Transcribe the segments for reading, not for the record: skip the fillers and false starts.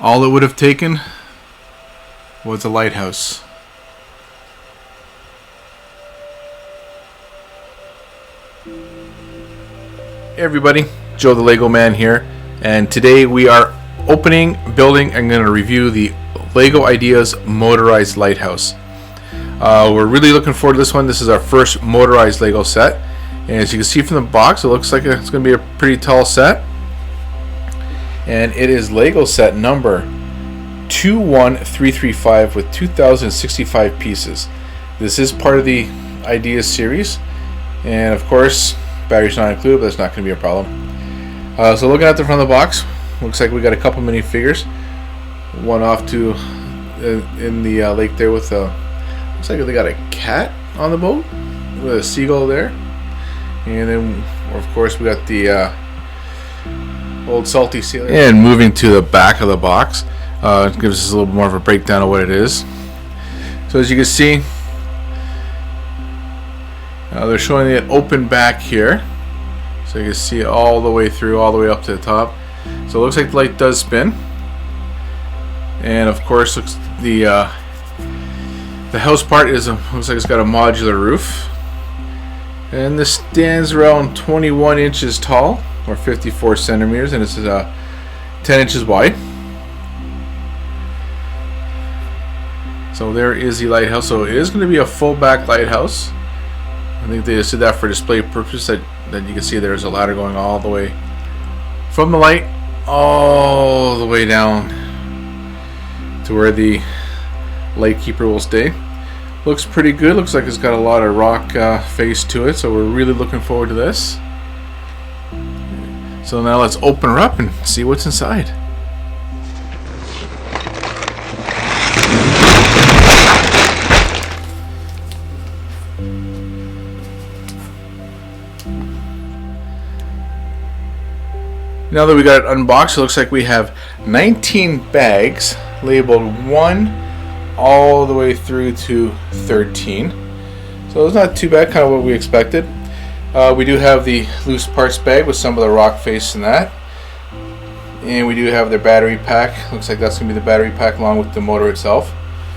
All it would have taken was a lighthouse. Hey everybody, Joe the Lego Man here, and today we are opening, building, and going to review the Lego Ideas Motorized Lighthouse. We're really looking forward to this one. This is our first motorized Lego set, and as you can see from the box, it looks like it's going to be a pretty tall set. And it is Lego set number 21335 with 2065 pieces. This is part of the Ideas series, and of course batteries not included, but that's not going to be a problem. So looking at the front of the box, looks like we got a couple mini figures. One off to in the lake there with looks like they got a cat on the boat with a seagull there, and then of course we got the old salty sailor. And moving to the back of the box, it gives us a little more of a breakdown of what it is. So as you can see, they're showing it open back here, so you can see it all the way through, all the way up to the top. So it looks like the light does spin, and of course looks the house part is looks like it's got a modular roof, and this stands around 21 inches tall, or 54 centimeters, and it's 10 inches wide. So there is the lighthouse. So it is going to be a full back lighthouse. I think they just did that for display purpose. That you can see there's a ladder going all the way from the light all the way down to where the light keeper will stay. Looks pretty good. Looks like it's got a lot of rock face to it, so we're really looking forward to this. So now let's open her up and see what's inside. Now that we got it unboxed, it looks like we have 19 bags labeled 1 all the way through to 13. So it's not too bad, kind of what we expected. We do have the loose parts bag with some of the rock face in that. And we do have their battery pack. Looks like that's going to be the battery pack along with the motor itself.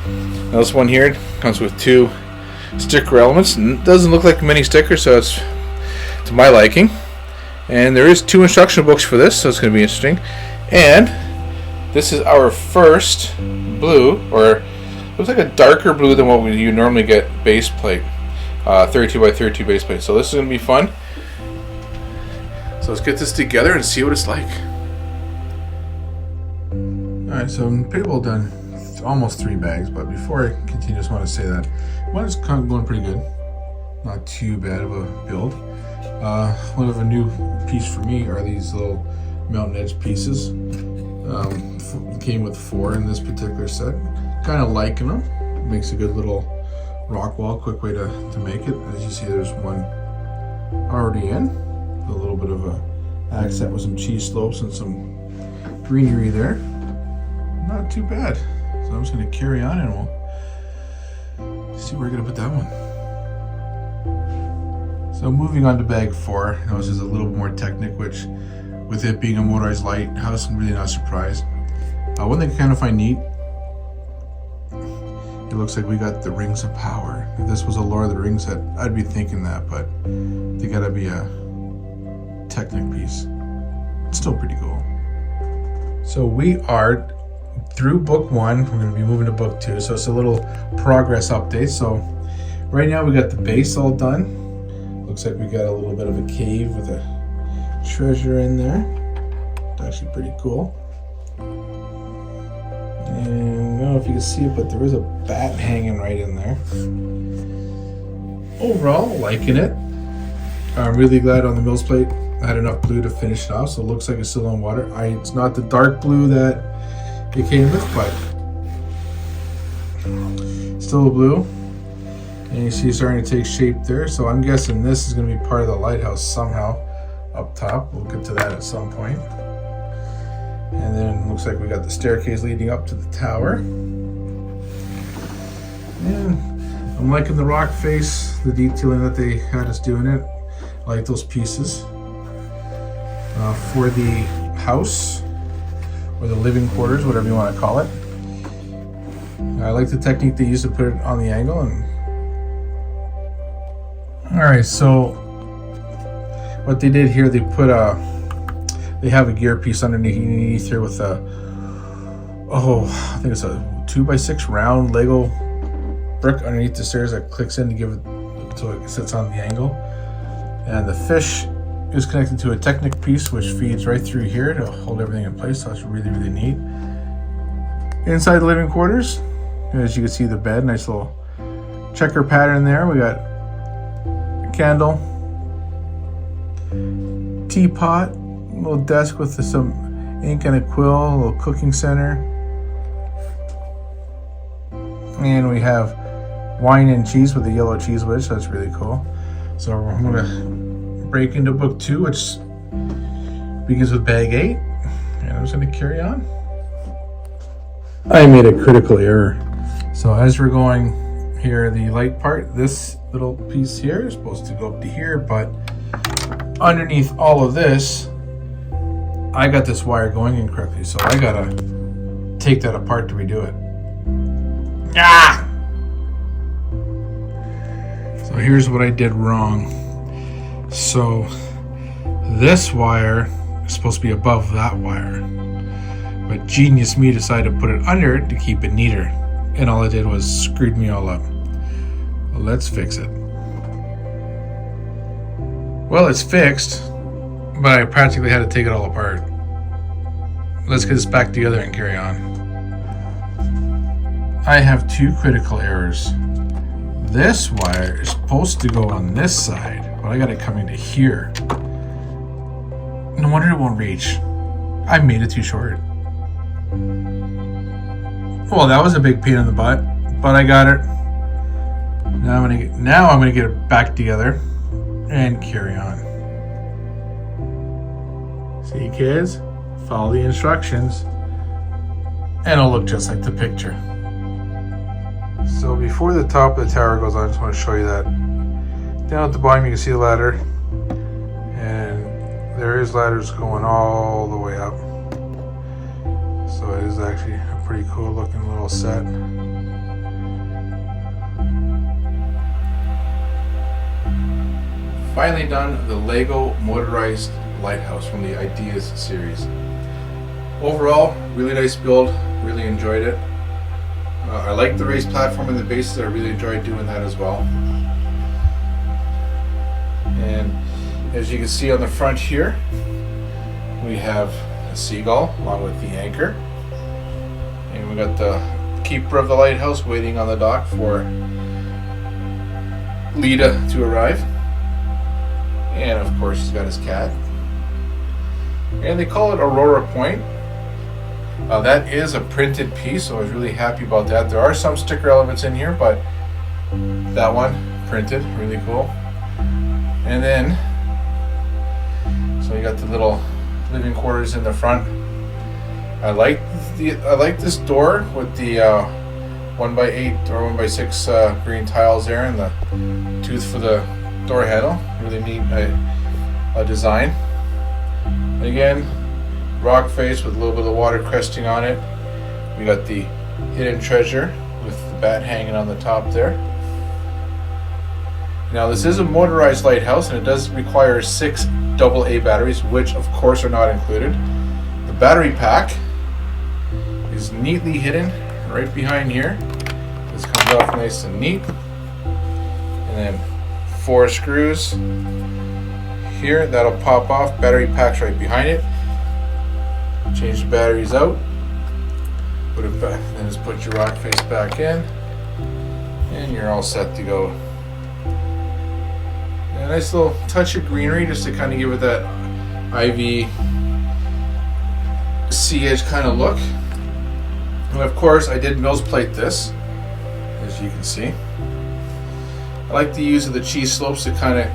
Now this one here comes with 2 sticker elements. It doesn't look like many stickers, so it's to my liking. And there is 2 instruction books for this, so it's going to be interesting. And this is our first blue, or looks like a darker blue than what you normally get base plate. 32 by 32 base plate. So this is going to be fun. So let's get this together and see what it's like. Alright, so I'm pretty well done. It's almost 3 bags, but before I continue, I just want to say that one is kind of going pretty good. Not too bad of a build. One of a new piece for me are these little mountain edge pieces. Came with 4 in this particular set. Kind of liking them. Makes a good little rock wall. Quick way to make it. As you see, there's one already in. A little bit of a accent with some cheese slopes and some greenery there. Not too bad. So I'm just going to carry on and we'll see where we're going to put that one. So moving on to bag 4, this is a little more technical, which with it being a motorized lighthouse, I'm really not surprised. One thing I kind of find neat, it looks like we got the rings of power. If this was a Lord of the Rings set, I'd be thinking that, but they gotta be a Technic piece. It's still pretty cool. So we are through book 1. We're gonna be moving to book 2, so it's a little progress update. So right now we got the base all done. Looks like we got a little bit of a cave with a treasure in there. It's actually pretty cool. And I don't know if you can see it, but there is a bat hanging right in there. Overall, liking it. I'm really glad on the Mills plate I had enough blue to finish it off, so it looks like it's still on water. It's not the dark blue that it came with, but still a blue. And you see it's starting to take shape there, so I'm guessing this is going to be part of the lighthouse somehow up top. We'll get to that at some point. And then it looks like we got the staircase leading up to the tower. And I'm liking the rock face, the detailing that they had us doing it. I like those pieces. For the house, or the living quarters, whatever you want to call it. I like the technique they use to put it on the angle. And all right, so what they did here, they have a gear piece underneath here with a, I think it's a 2x6 round Lego brick underneath the stairs that clicks in to give it so it sits on the angle. And the fish is connected to a Technic piece which feeds right through here to hold everything in place. So that's really, really neat. Inside the living quarters, as you can see, the bed, nice little checker pattern there. We got a candle, teapot, a little desk with some ink and a quill, a little cooking center. And we have wine and cheese with a yellow cheese wedge, so that's really cool. So I'm gonna break into book 2, which begins with bag 8, and I'm just going to carry on. I made a critical error. So as we're going here, the light part, this little piece here is supposed to go up to here, but underneath all of this, I got this wire going incorrectly, so I gotta take that apart to redo it. Ah! So here's what I did wrong. So this wire is supposed to be above that wire, but genius me decided to put it under it to keep it neater, and all it did was screwed me all up. Well, let's fix it. Well, it's fixed, but I practically had to take it all apart. Let's get this back together and carry on. I have 2 critical errors. This wire is supposed to go on this side, but I got it coming to here. No wonder it won't reach. I made it too short. Well, that was a big pain in the butt, but I got it. Now I'm gonna get it back together and carry on. See, kids? Follow the instructions, and it'll look just like the picture. So before the top of the tower goes on, I just want to show you that. Down at the bottom you can see the ladder, and there is ladders going all the way up. So it is actually a pretty cool looking little set. Finally done the Lego Motorized Lighthouse from the Ideas series. Overall, really nice build, really enjoyed it. I like the raised platform and the bases. I really enjoyed doing that as well. And as you can see on the front here, we have a seagull along with the anchor. And we got the keeper of the lighthouse waiting on the dock for Lita to arrive. And of course he's got his cat. And they call it Aurora Point. That is a printed piece, so I was really happy about that. There are some sticker elements in here, but that one printed, really cool. And then, so you got the little living quarters in the front. I like this door with the 1x8 or 1x6 green tiles there, and the tooth for the door handle. Really neat design. Again, rock face with a little bit of water cresting on it. We got the hidden treasure with the bat hanging on the top there. Now this is a motorized lighthouse, and it does require 6 AA batteries, which of course are not included. The battery pack is neatly hidden right behind here. This comes off nice and neat. And then 4 screws here that'll pop off. Battery pack's right behind it. Change the batteries out, put it back, then just put your rock face back in, and you're all set to go. And a nice little touch of greenery just to kind of give it that ivy sea edge kind of look. And of course I did nose plate this, as you can see. I like the use of the cheese slopes to kind of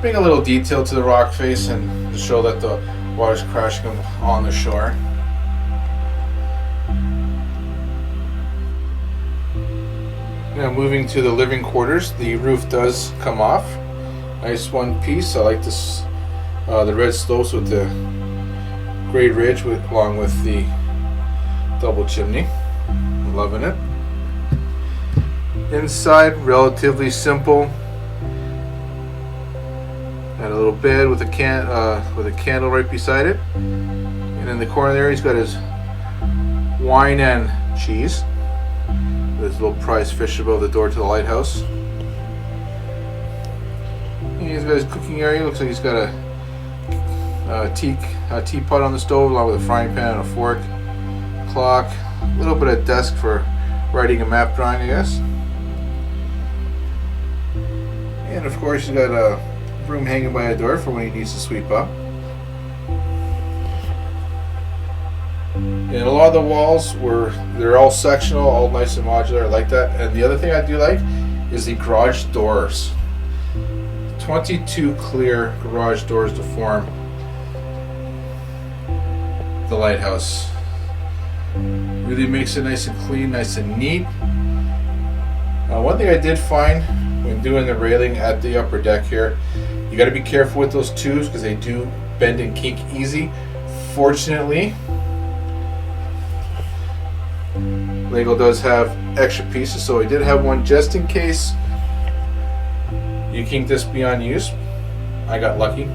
bring a little detail to the rock face and to show that the water's crashing on the shore. Now moving to the living quarters, the roof does come off. Nice one piece. I like this, the red slopes with the grade ridge along with the double chimney. Loving it. Inside, relatively simple. Got a little bed with a candle right beside it, and in the corner there, he's got his wine and cheese. There's a little prize fish above the door to the lighthouse. And he's got his cooking area. Looks like he's got a teapot on the stove, along with a frying pan and a fork, clock, a little bit of desk for writing and map drawing, I guess. And of course, he's got a broom hanging by a door for when he needs to sweep up. And a lot of the walls they're all sectional, all nice and modular. I like that. And the other thing I do like is the garage doors. 22 clear garage doors to form the lighthouse. Really makes it nice and clean, nice and neat. One thing I did find when doing the railing at the upper deck here, you got to be careful with those tubes because they do bend and kink easy. Fortunately, Lego does have extra pieces, so I did have one just in case you kink this beyond use. I got lucky.